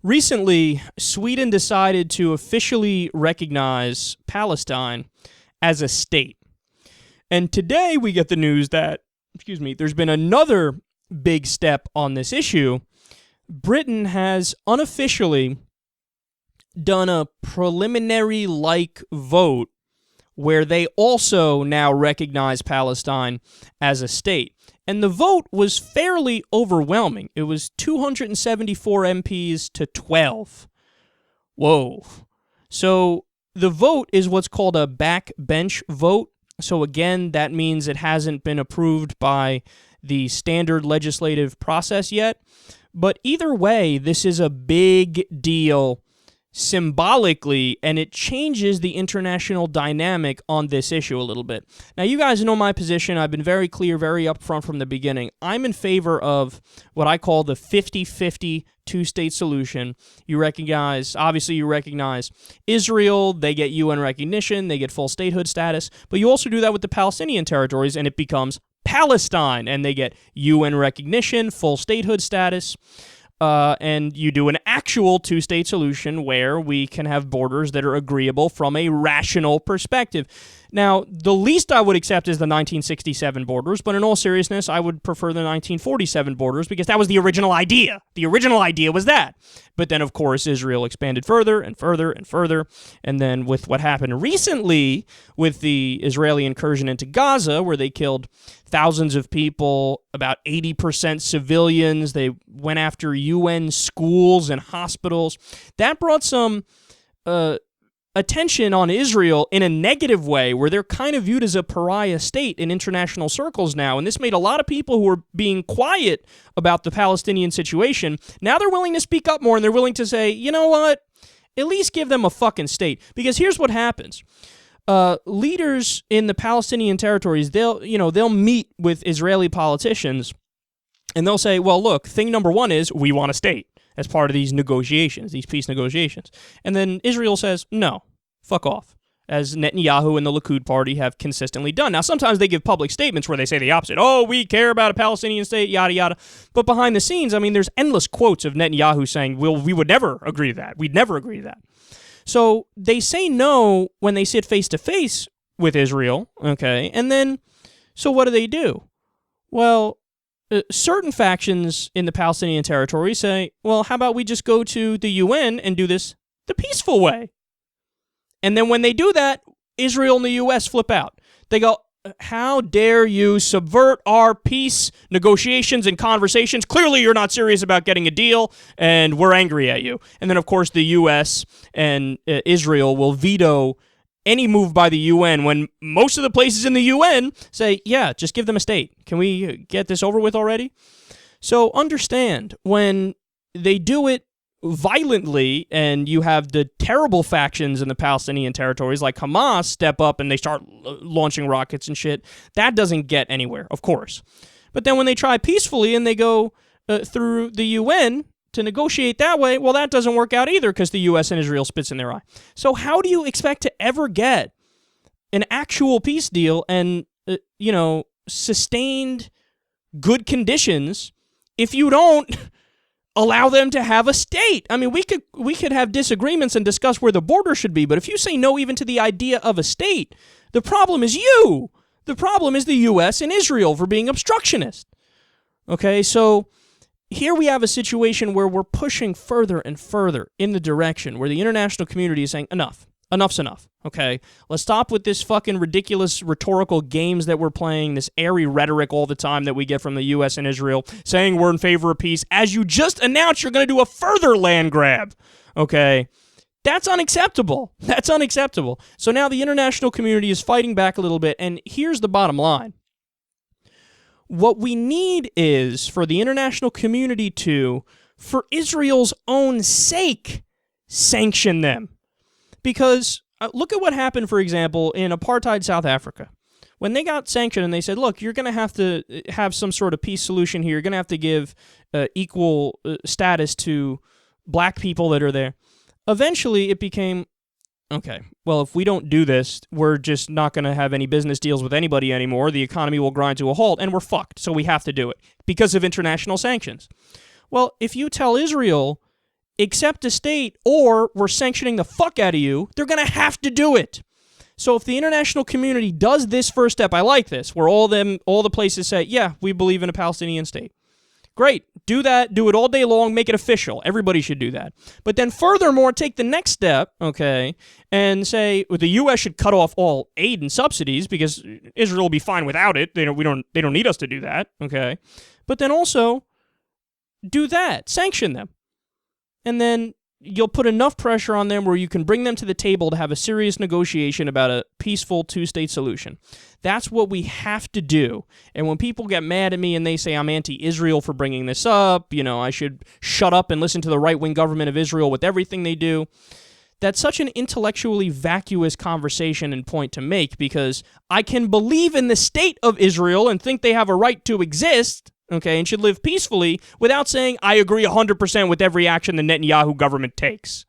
Recently, Sweden decided to officially recognize Palestine as a state. And today we get the news that, there's been another big step on this issue. Britain has unofficially done a preliminary-like vote where they also now recognize Palestine as a state. And the vote was fairly overwhelming. It was 274 MPs to 12. Whoa. So the vote is what's called a backbench vote. So again, that means it hasn't been approved by the standard legislative process yet. But either way, this is a big deal symbolically, and it changes the international dynamic on this issue a little bit. Now, you guys know my position. I've been very clear, very upfront from the beginning. I'm in favor of what I call the 50-50 two-state solution. You recognize Israel, they get UN recognition, they get full statehood status, but you also do that with the Palestinian territories, and it becomes Palestine, and they get UN recognition, full statehood status. And you do an actual two-state solution where we can have borders that are agreeable from a rational perspective. Now, the least I would accept is the 1967 borders, but in all seriousness, I would prefer the 1947 borders because that was the original idea. The original idea was that. But then, of course, Israel expanded further and further and further, and then with what happened recently with the Israeli incursion into Gaza, where they killed thousands of people, about 80% civilians, they went after UN schools and hospitals, that brought some attention on Israel in a negative way, where they're kind of viewed as a pariah state in international circles now, and this made a lot of people who were being quiet about the Palestinian situation, now they're willing to speak up more, and they're willing to say, you know what, at least give them a fucking state, because here's what happens. Leaders in the Palestinian territories, they'll meet with Israeli politicians, and they'll say, well, look, thing number one is we want a state as part of these negotiations, these peace negotiations. And then Israel says, no, fuck off, as Netanyahu and the Likud party have consistently done. Now, sometimes they give public statements where they say the opposite. Oh, we care about a Palestinian state, yada, yada. But behind the scenes, there's endless quotes of Netanyahu saying, we would never agree to that. We'd never agree to that. So they say no when they sit face-to-face with Israel, okay? And then, so what do? Well, certain factions in the Palestinian territory say, well, how about we just go to the UN and do this the peaceful way? And then when they do that, Israel and the U.S. flip out. They go, how dare you subvert our peace negotiations and conversations? Clearly you're not serious about getting a deal, and we're angry at you. And then, of course, the U.S. and Israel will veto any move by the UN when most of the places in the UN say, yeah, just give them a state. Can we get this over with already? So understand, when they do it violently and you have the terrible factions in the Palestinian territories like Hamas step up and they start launching rockets and shit, that doesn't get anywhere, of course. But then when they try peacefully and they go through the UN to negotiate that way, well, that doesn't work out either because the U.S. and Israel spits in their eye. So how do you expect to ever get an actual peace deal and, sustained good conditions if you don't allow them to have a state? We could have disagreements and discuss where the border should be, but if you say no even to the idea of a state, the problem is you. The problem is the U.S. and Israel for being obstructionist. Okay, so here we have a situation where we're pushing further and further in the direction where the international community is saying, enough's enough, okay? Let's stop with this fucking ridiculous rhetorical games that we're playing, this airy rhetoric all the time that we get from the U.S. and Israel, saying we're in favor of peace, as you just announced you're going to do a further land grab, okay? That's unacceptable. That's unacceptable. So now the international community is fighting back a little bit, and here's the bottom line. What we need is for the international community to, for Israel's own sake, sanction them. Because look at what happened, for example, in apartheid South Africa. When they got sanctioned and they said, look, you're going to have some sort of peace solution here. You're going to have to give equal status to black people that are there. Eventually, it became, okay, well, if we don't do this, we're just not going to have any business deals with anybody anymore. The economy will grind to a halt, and we're fucked, so we have to do it because of international sanctions. Well, if you tell Israel, accept a state or we're sanctioning the fuck out of you, they're going to have to do it. So if the international community does this first step, I like this, where all the places say, yeah, we believe in a Palestinian state. Great. Do that. Do it all day long. Make it official. Everybody should do that. But then furthermore, take the next step, okay, and say the U.S. should cut off all aid and subsidies because Israel will be fine without it. They don't need us to do that, okay? But then also do that. Sanction them. And then you'll put enough pressure on them where you can bring them to the table to have a serious negotiation about a peaceful two-state solution. That's what we have to do. And when people get mad at me and they say I'm anti-Israel for bringing this up, I should shut up and listen to the right-wing government of Israel with everything they do, that's such an intellectually vacuous conversation and point to make, because I can believe in the state of Israel and think they have a right to exist, okay, and should live peacefully without saying I agree 100% with every action the Netanyahu government takes.